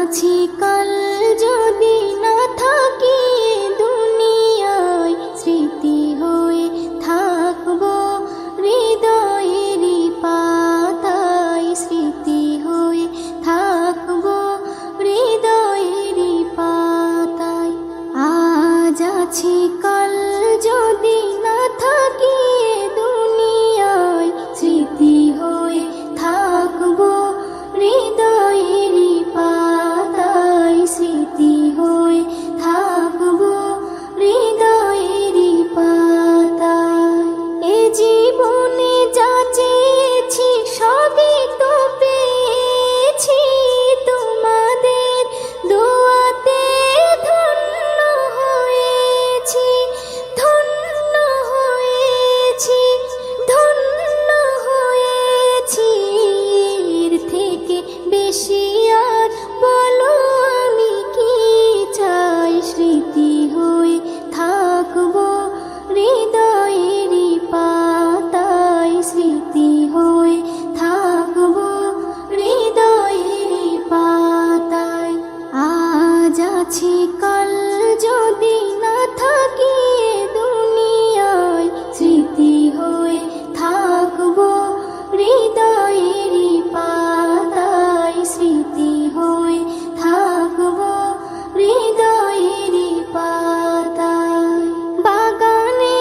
আছি কাল যদি না থাকি দুনিয়ায়, স্মৃতি হয়ে থাকবো হৃদয়েরই পাতায়, স্মৃতি হয়ে থাকবো হৃদয়েরই পাতায়। আজ আছি কাল যদি না থাকি দুনিয়ায়, স্মৃতি হয়ে থাকবো হৃদয়েরই পাতায়, স্মৃতি হয়ে থাকবো হৃদয়েরই পাতায়। এ জীবনে যা চেয়েছি সবই তো পেয়েছি, তোমাদের দোয়াতে ধন্য হয়েছি, ধন্য হয়েছি, ধন্য হয়েছি। এর থেকে বেশি আর বলো আমি কি চাই, স্মৃতি হয়ে থাকবো হৃদয়েরই পাতায়, স্মৃতি হয়ে থাকবো হৃদয়েরই পাতায়। আজ আছি কাল যদি না থাকি দুনিয়ায়, স্মৃতি হয়ে থাকবো হৃদয়েরই পাতায়, স্মৃতি হয়ে থাকবো হৃদয়েরই পাতায়। বাগানে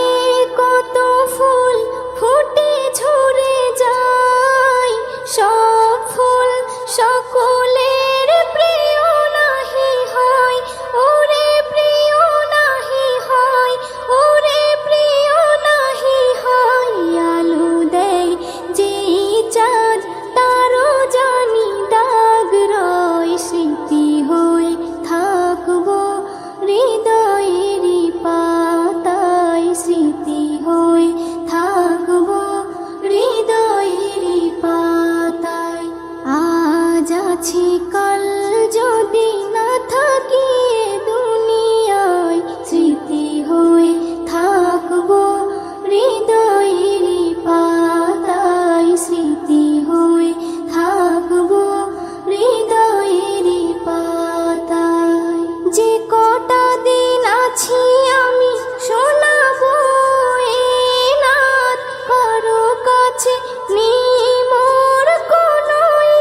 কত ফুল ফুটে ঝরে যায়, সব ফুল সকলের প্রিয় নাহি হয়, ওরে প্রিয় নাহি হয়, ওরে প্রিয় নাহি হয়। আলো দেয় যেই চাঁদ তারও জানি দাগ রয়, স্মৃতি হয়ে থাকবো হৃদয়েরই পাতায়, স্মৃতি হয়ে থাকবো হৃদয়েরই পাতায়। আজ আছি কাল যদি না থাকি দুনিয়ায়, স্মৃতি হয়ে থাকবো হৃদয়েরই পাতায়, স্মৃতি হয়ে থাকবো হৃদয়েরই পাতায়। যে কটা দিন আছি আমি শোনাবো এ নাত, কারো কাছে নেই মোর কোনোই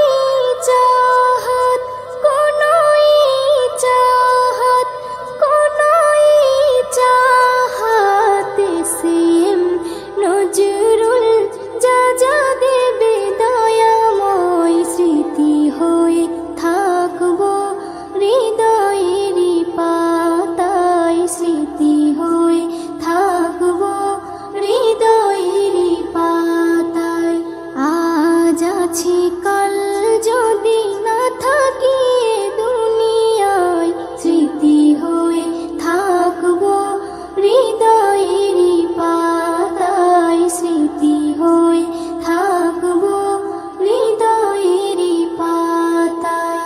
চাহাত, কোনোই চাহাত, কোনোই চাহাত। সেম নজরুল যা যা দেবে দয়াময়, স্মৃতি হয়ে থাকবো হৃদয়েরই পাতায়, স্মৃতি হয়ে থাকবো হৃদয়েরই পাতায়। আজ আছি কাল যদি না থাকি দুনিয়ায়, স্মৃতি হয়ে থাকবো হৃদয়েরই পাতায়, স্মৃতি হয়ে থাকবো হৃদয়েরই পাতায়।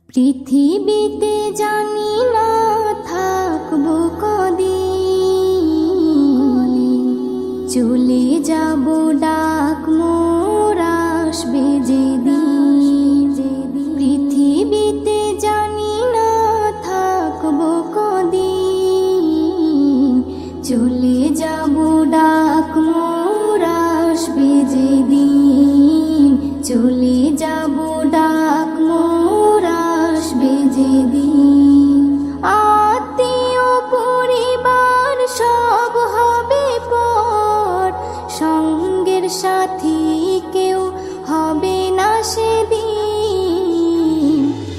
পৃথিবীতে জানি না থাকবো কদিন, চলে যাব ডাক মোর আসবে যেদিন। পৃথিবীতে জানি না থাকবো কদিন, চলে যাব ডাক মোর আসবে যেদিন, চলে যাব ডাক মোর আসবে যেদিন। আত্মীয় পরিবার সব হবে পর, সঙ্গের সাথী কেউ হবে না সেদিন।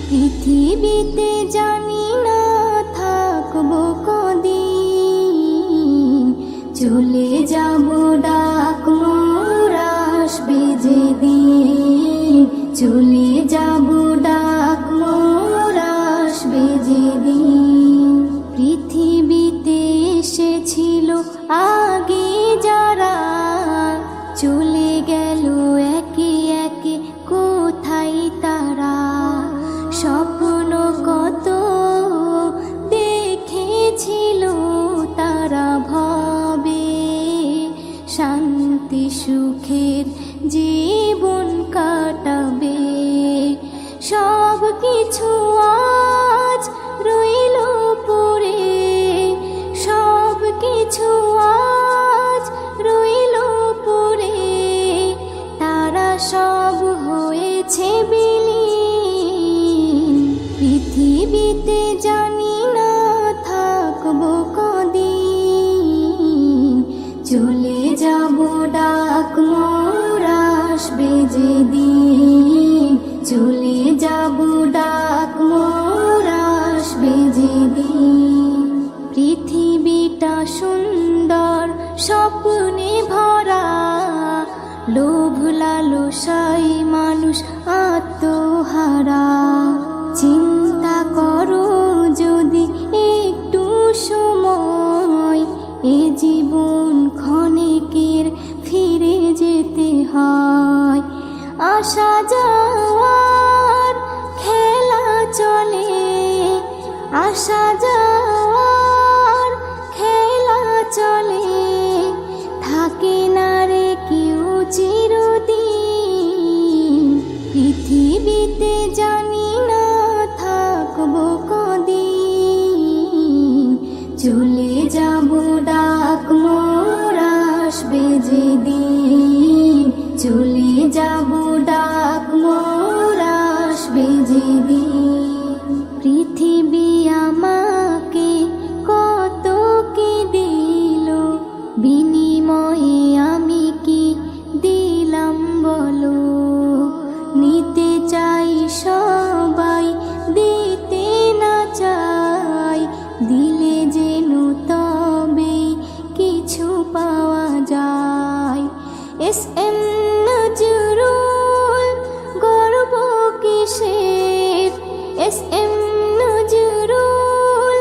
পৃথিবীতে জানি না থাকবো কদিন, চলে যাব ডাক মোর আসবে যেদিন, চলে যাব ডাক মোর আসবে যেদিন। পৃথিবীতে এসেছিল আগে যারা, চলে গেল একে একে কোথায় তারা। স্বপ্ন কত দেখেছিল তারা ভবে, শান্তি শান্তি সুখের জীবন কাটাবে। সব কিছু আজ রইল পড়ে, সব কিছু আজ রইল পড়ে, তারা সব হয়েছে বিলীন। পৃথিবীতে জানি না থাকবো কদিন, চলে যাব ডাক মোর আসবে যেদিন, চলে যাব ডাক মোর আসবে যেদিন। পৃথিবীটা সুন্দর স্বপ্নে ভরা, লোভ লালসায় মানুষ আত্মহারা। চিন্তা করো যদি একটু সময়, এ জীবন ক্ষণিকের ফিরে যেতে হয়। আসা যাওয়ার খেলা চলে, আসা যাওয়ার খেলা চলে, থাকে না রে কেউ চিরদিন। পৃথিবীতে জানি না থাকবো কদিন, চলে যাব ডাক মোর আসবে যেদিন, চলে যাব ডাক মোর আসবে যেদিন। পৃথিবী আমাকে কত কি দিল, বিনিময়ে আমি কি দিলাম বলো। নিতে চাই সবাই, দিতে না চাই, দিলে যেন তবে কিছু পাওয়া যায়। এস এম নজরুল গর্ব কিসের, এস এম নজরুল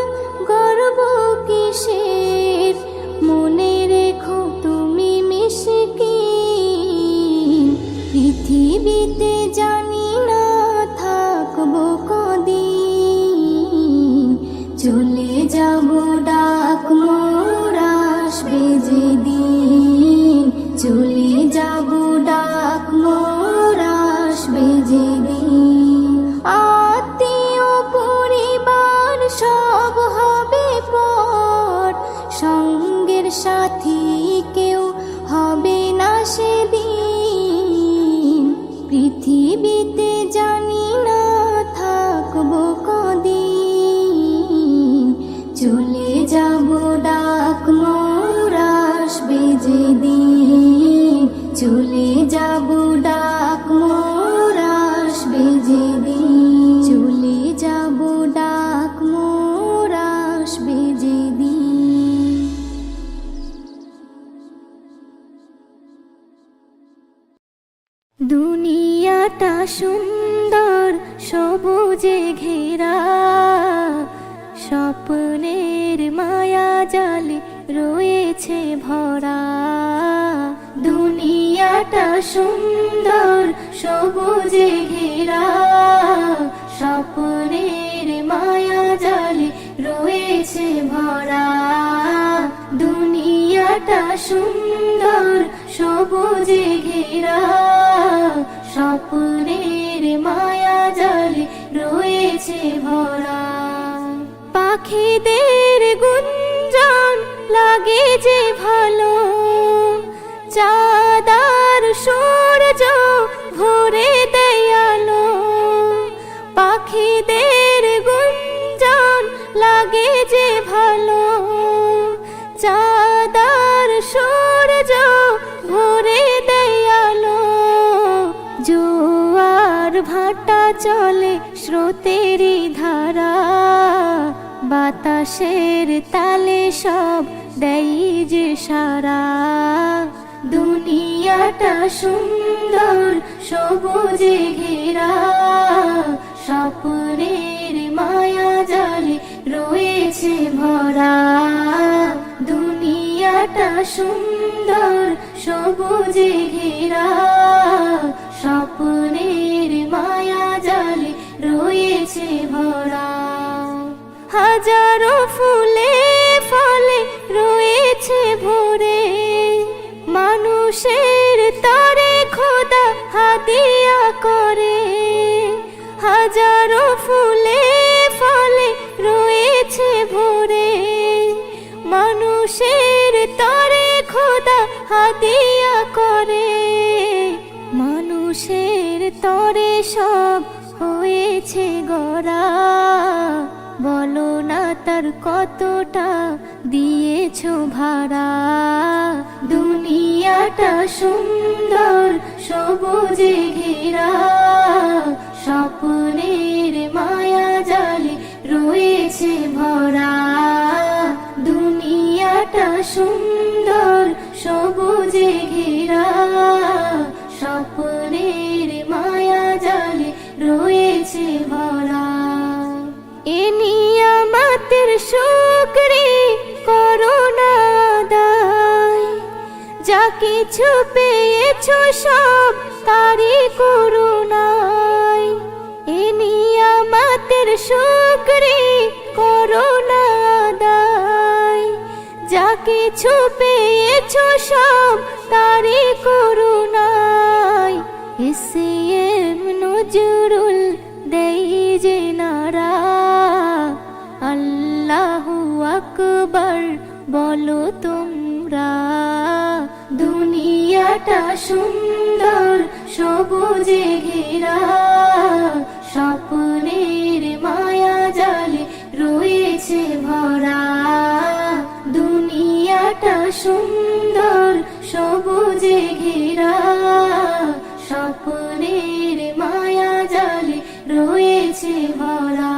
গর্ব কিসের, মনে রেখো তুমি মিশকিন। পৃথিবীতে জানি না থাকবো কদিন, চলে যাব ডাক মোর আসবে যেদিন, চলে যাব ডাক মোর আসবে যেদিন। আত্মীয় পরিবার সব হবে পর, সঙ্গের সাথী কেউ হবে না সেদিন। পৃথিবীতে জানি না থাকবো কদিন, চলে যাব ডাক মোর আসবে যেদিন, চলে যাব ডাক মোর আসবে যেদিন, চলে যাব ডাক মোর আসবে যেদিন। দুনিয়াটা সুন্দর সবুজে ঘেরা, স্বপ্নের মায়া জালে রয়েছে ভরা। দুনিয়াটা সুন্দর সবুজে ঘেরা, স্বপ্নের মায়া জালে রয়েছে ভরা। দুনিয়াটা সুন্দর সবুজে ঘেরা, স্বপ্নের মায়া জালে রয়েছে ভরা। পাখিদের গুঞ্জন লাগে যে ভালো, চাঁদার সূর্য ভরে দেয় আলো। পাখিদের গুঞ্জন লাগে যে ভালো, চাঁদার সূর্য ভরে দেয় আলো। জোয়ার ভাটা চলে স্রোতেরই ধারা, বাতাসের তালে সব দেয় যে সারা। দুনিয়াটা সুন্দর সবুজে ঘেরা, স্বপ্নের মায়া জালে রয়েছে ভরা। দুনিয়াটা সুন্দর সবুজে ঘেরা, স্বপ্নের মায়া জালে রয়েছে ভরা। হাজারো ফুলে ফলে রয়েছে ভরে, মানুষের দিয়া করে, মানুষের তরে সব হয়েছে গড়া। বলো না তার কতটা দিয়েছো ভাড়া। দুনিয়াটা সুন্দর সবুজে ঘেরা, স্বপ্নের মায়া জালে রয়েছে ভরা। দুনিয়াটা সুন্দর সবুজে ঘেরা, স্বপ্নের মায়া জালে রয়েছে ভরা। এ নিয়ামতের শুকরি করো না আদায়, যা কিছু পেয়েছো সব তারই করুণায়। এ নিয়ামতের শুকরি করো না আদায়, যা কিছু পেয়েছো সব তারই করুণায়। এসএম নজরুল দেই যে নারা, আল্লাহু আকবার বলো তোমরা। দুনিয়াটা সুন্দর সবুজে ঘেরা, স্বপ্নের মায়া জালে রয়েছে ভরা। দুনিয়াটা সুন্দর সবুজে ঘেরা, স্বপ্নের মায়া জালে রয়েছে ভরা।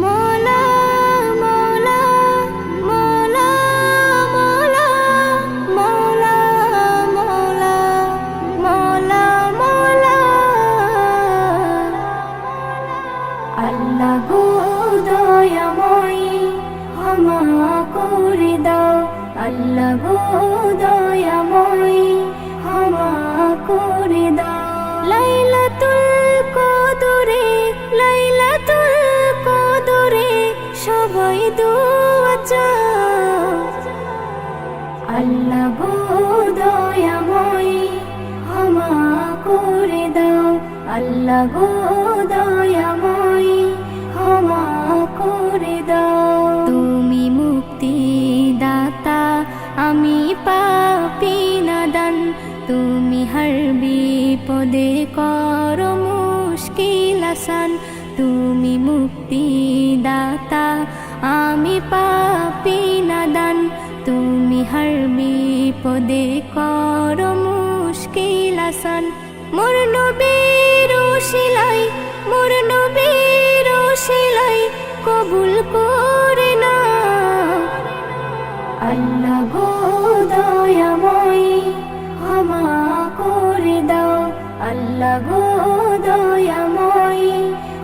মৌলা মৌলা মৌলা মৌলা মৌলা মৌলা মৌলা মৌলা। আল্লাহ গো দয়াময়ী ক্ষমা করে দাও, আল্লাহ গো দয়াময়ী ক্ষমা করে দাও। লাইলাতুল কদরে, লাইলাতুল কদরে সবাই দোয়া চাও। আল্লাহ গো দয়াময়ী ক্ষমা করে দাও, আল্লাহ গো দয়াময়ী ক্ষমা করে দাও। তুমি মুক্তি দাতা, আমি পাপী নাদান। তুমি হর বিপদে করো মুশকিল আসান। তুমি মুক্তি দাতা, আমি পাপী নাদান। তুমি হর বিপদে করো মুশকিল আসান। মোর নবীর ওসিলাই, মোর নবীর ওসিলাই কবুল করে নাও। আল্লাহ গো দয়াময়ী ক্ষমা করে দাও, আল্লাহ গো দয়াময়ী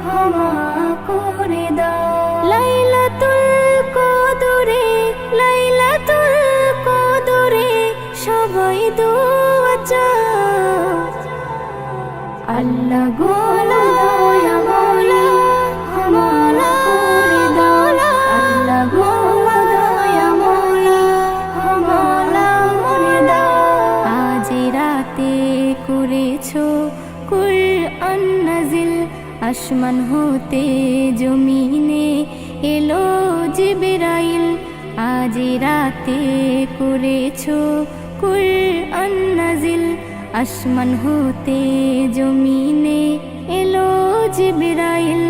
ক্ষমা করে দাও। লাইলাতুল কদরে, লাইলাতুল কদরে সবাই দোয়া চাও। আল্লাহ গো দয়াময়ী ক্ষমা করে দাও, আল্লাহ গো দয়াময়ী ক্ষমা করে দাও। আজ রাতে করেছো কুরআন নাজিল, আসমান হতে জমিনে এলো জিবরাইল। আজ রাতে করেছো কুরআন নাজিল, আসমান হতে জমিনে এলো জিবরাইল।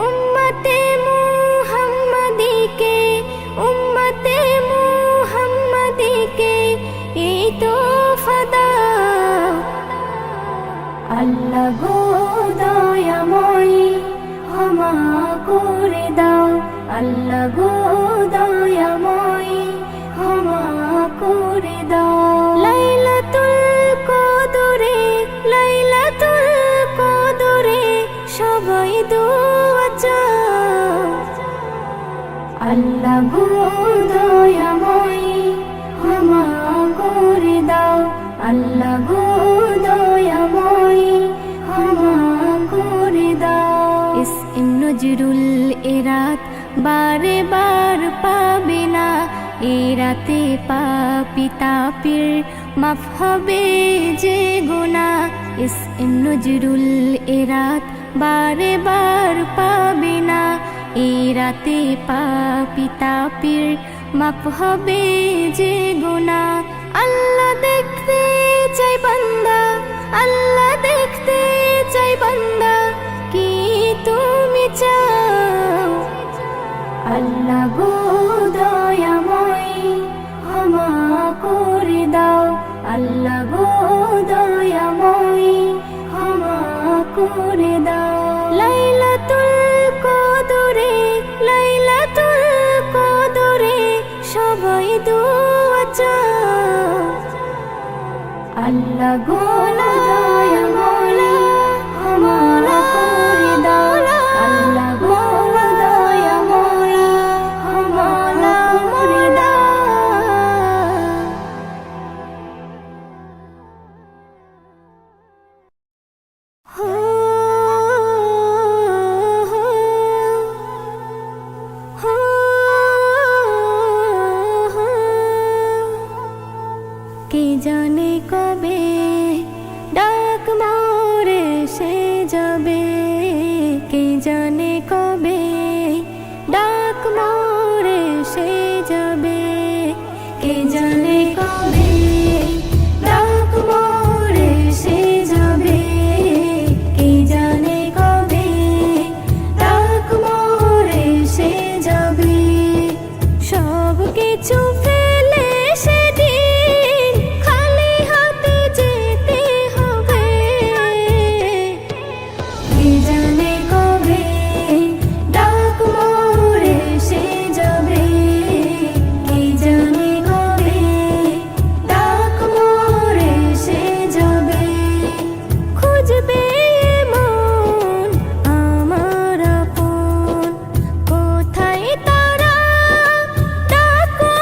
উম্মতে মুহাম্মাদীকে, উম্মতে মুহাম্মাদীকে এই তোফা দাও। আল্লাহ গো দয়াময়ী ক্ষমা করে দাও, আল্লাহ গো দয়াময়ী ক্ষমা করে দাও। লাইলাতুল কদরে, লাইলাতুল কদরে সবাই দোয়া চাও। আল্লাহ গো দয়াময়ী ক্ষমা করে দাও, আল্লাহ গো দয়াময়ী ক্ষমা করে দাও। এম নজরুল এ রাত বারে বার পাবে না, এ রাতে পাপী তাপির মাফ হবে যে গুনাহ। এম নজরুল এ রাত বারে বার পাবে না, এ রাতে পাপী তাপির মাফ হবে যে গুনাহ। আল্লাহ দেখতে চাই বান্দা, আল্লাহ দেখতে চাই বান্দা, কি তুমি চাও? আল্লাহ গো দয়াময় ক্ষমা করে দাও, আল্লাহ গো দয়াময় ক্ষমা করে দাও। লাইলাতুল কদরে, লাইলাতুল কদরে সবাই দোয়া চাও। আল্লাহ গো দয়াময় ক্ষমা করে দাও, আল্লাহ গো দয়াময় ক্ষমা করে দাও। কে জানে কবে ডাক মোরে সে যাবে, কে জানে কবে ডাক মোরে সে যাবে, কে জানে কবে ডাক মোরে সে যাবে, কে জানে কবে ডাক মোরে সে যাবে। সব কিছু ফেলে সেদিন খালি হাতে যেতে হবে, কে জানে কবে ডাক মোরে সে যাবে, কে জানে কবে ডাক মোরে সে যাবে। খুঁজবে মন আমার আপন, কোথায় তারা ডাকো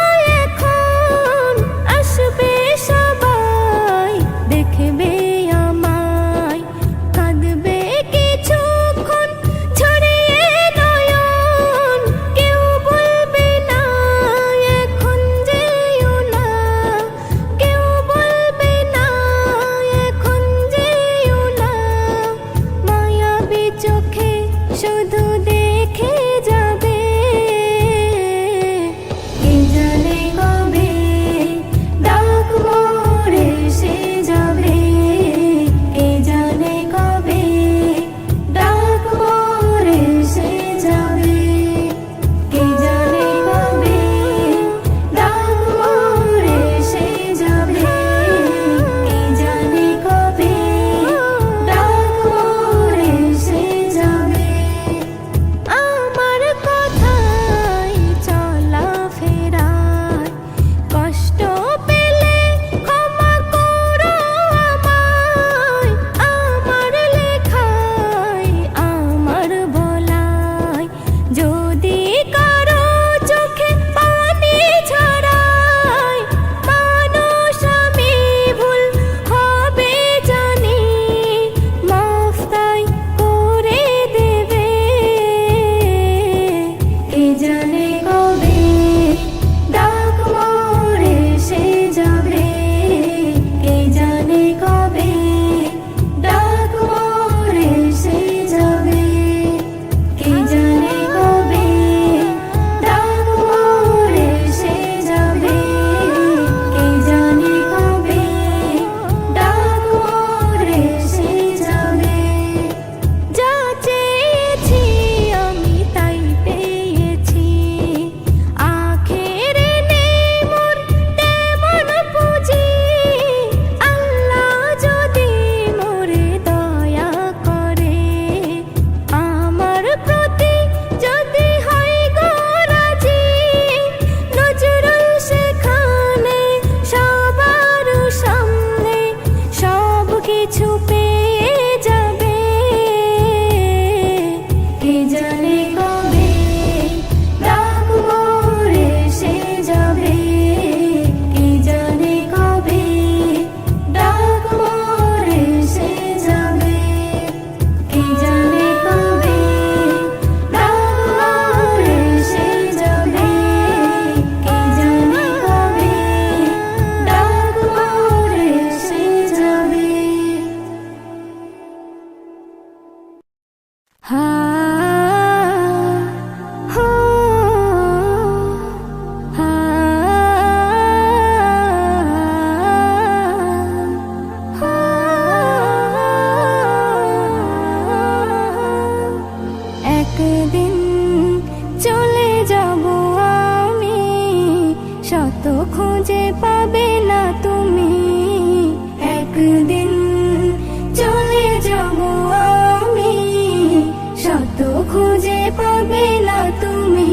পাবে না তুমি।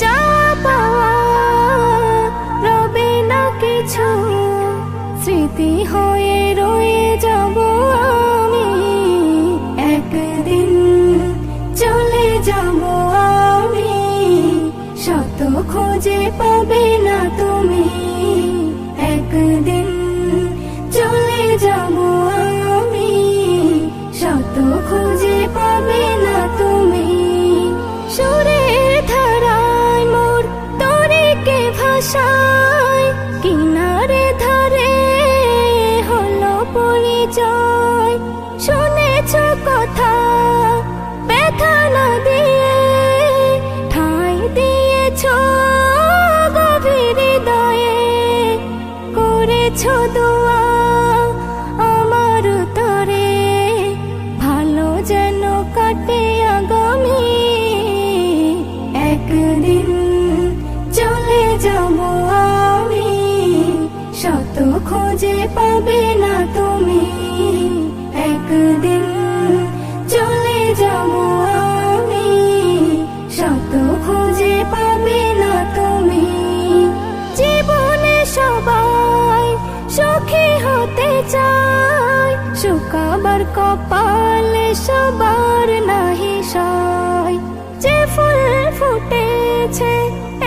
যা পাওয়া রবে না কিছু, স্মৃতি হয়ে রয়ে যাব আমি। একদিন চলে যাব আমি, শত খুঁজে পাবে না তুমি। একদিন চলে যাব আমি, শত খুঁজে পাবে না তুমি। সুরের ধারায় মোর তরিকে ভাষায়, কিনারে ধারে হলো পরিচয়। শুনেছ কথা ব্যথা না দিয়ে, ঠাঁই দিয়েছ গভীর হৃদয়ে। করেছ দোয়া আমার তরে, ভালো যেন কাটে আগামী। একদিন চলে যাব আমি, শত খুঁজে পাবে না তুমি। একদিন চলে যাব আমি, শত খুঁজে পাবে না তুমি। জীবনে সবাই সুখী হতে চায়, শুকাবার কপালে সবার নাহি সয়। যে ফুল ফুটেছে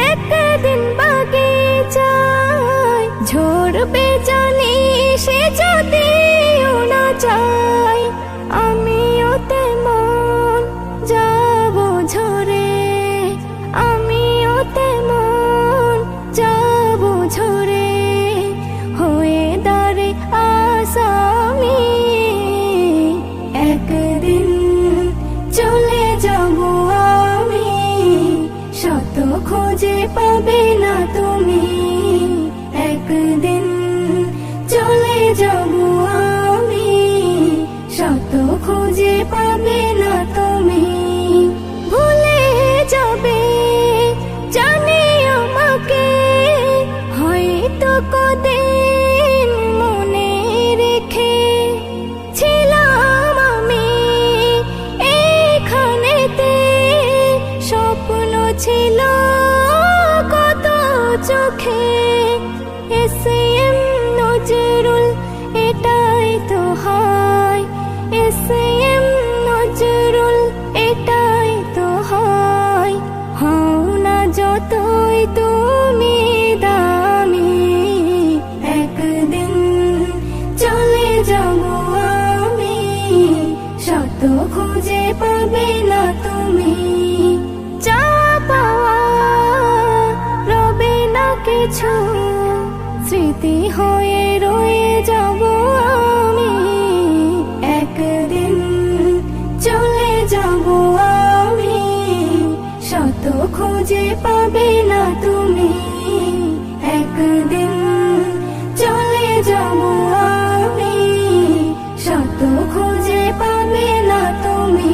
একদিন বাগিচায়, ঝরবে জানি সে যদিও না চায়। আমিও তেমন যাব ঝরে, আমিও তেমন যাব ঝরে, হয়ে দাঁড়ে আসামি। একদিন চলে যাব আমি, শত খুঁজে পাবে না তুমি। একদিন চলে যাব আমি, শত খুঁজে পাবে না তুমি। ভুলে যাবে জানি আমাকে, হয়তো কদিন মনে রেখে। ছিলাম আমি এইখানেতে, স্বপ্ন ছিল কত চোখে। এসএম নজরুল এটাই তো হয়, এসএম নজরুল এটাই তো হয়। হও না যতই তুমি দামি, একদিন চলে যাব আমি, শত খুঁজে পাবে না তুমি। যা পাওয়া রবে না কিছু, স্মৃতি হয়ে রয়ে যাব আমি। একদিন চলে যাব আমি, শত খুঁজে পাবে না তুমি। একদিন চলে যাব আমি, শত খুঁজে পাবে না তুমি।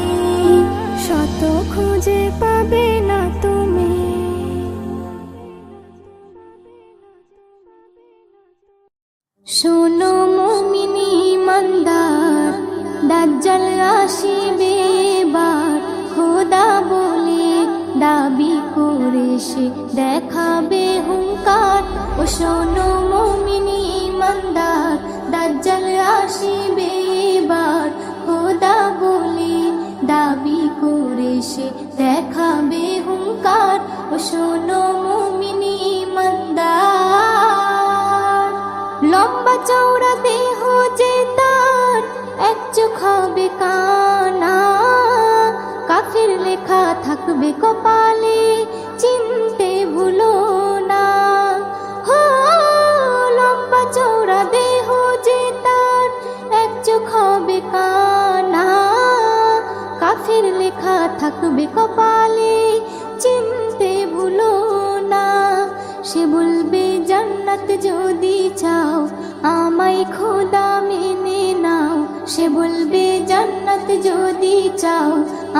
শত খুঁজে পাবে না তুমি। শোনো মুমিনি ইমানদার, দাজ্জাল আসিবে এবার। খোদা বলে দাবি করে সে দেখাবে হুঙ্কার। ও শোনো মুমিনি ইমানদার, দাজ্জাল আসিবে এবার। খোদা বলে দাবি করে সে দেখাবে হুঙ্কার। ও শোনো মুমিনি ইমানদার, লম্বা চওড়া দেহ যে তার, এক চোখ হবে কানা। কাফির লেখা থাকবে কপালে, চিনতে ভুলো না। হো লম্বা চওড়া দেহ যে তার, এক চোখ হবে কানা। কাফির লেখা থাকবে কপালে, চিনতে ভুলো না। সে বলবে জান্নাত যদি চাও, আমায় খোদা মেনে নাও। সে বলবে জান্নাত যদি চাও,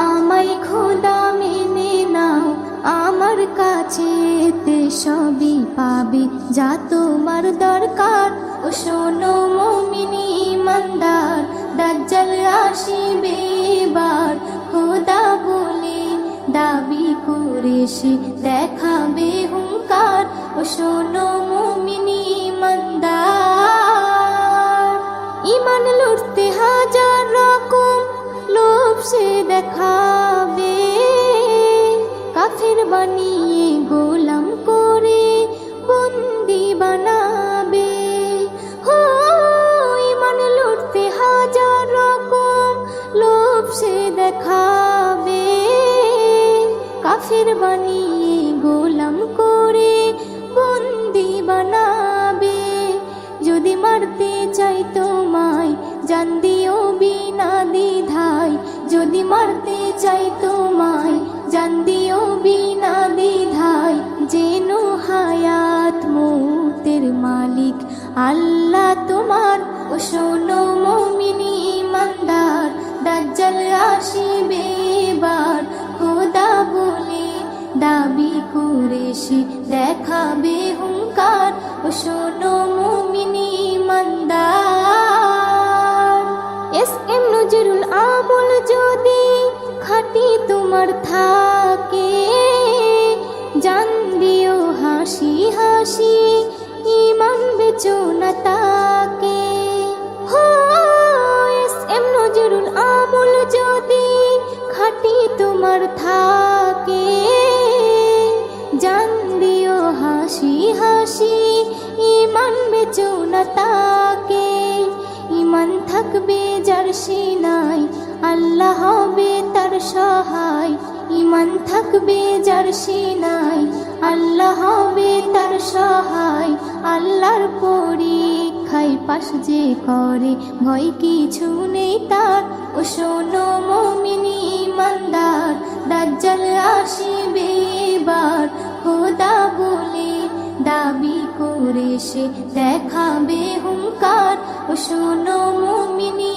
আমায় খোদা মেনে নাও। আমার কাছে তে সবই পাবে যা তোমার দরকার। ও শোনো মুমিনি ইমানদার, দাজ্জাল আসিবে এবার। খোদা বলে দাবি করে সে দেখাবে হুঙ্কার। ও শোনো মুমিনি ইমানদার, ইমান লুটতে হাজার রকম লোভ সে দেখাবে, কাফের বানিয়ে গোলাম করে বন্দি বানাবে। হো ইমান লুটতে হাজার রকম লোভ সে দেখাবে, কাফের বানিয়ে গোলাম করে বন্দি বানাবে। যদি মারতে চাই তোমায় জান দিও বিনা দ্বিধায়, যদি মারতে চাই তোমায় জান দিও বিনা দ্বিধায়। যেনো হায়াত মৌতের মালিক আল্লাহ তোমার। ও শোনো মুমিনি ইমানদার, দাজ্জাল আসিবে এবার, খোদা বলে দাবি করে সে দেখাবে হুঙ্কার। ও শোনো মুমিনি ইমানদার, এস.এম. নজরুল আমল যদি খাঁটি তোমার থাকে, জান দিও হাসি হাসি ইমান বেচো না তাকে। হো এস.এম. নজরুল আমল যদি খাঁটি তোমার থাকে, জান দিও হাসি হাসি ইমান বেচো না তাকে। ইমান থাকবে যার সিনায় আল্লাহ হবে তার সহায়, ইমান থাকবে যার সিনায় আল্লাহ হবে তার সহায়। আল্লাহর পরীক্ষায় পাশ যে করে ভয় কিছু নেই তার। ও শোনো মুমিনি ইমানদার, দাজ্জাল আসিবে এবার, খোদা বলে দাবি করে সে দেখাবে হুঙ্কার। ও শোনো মুমিনি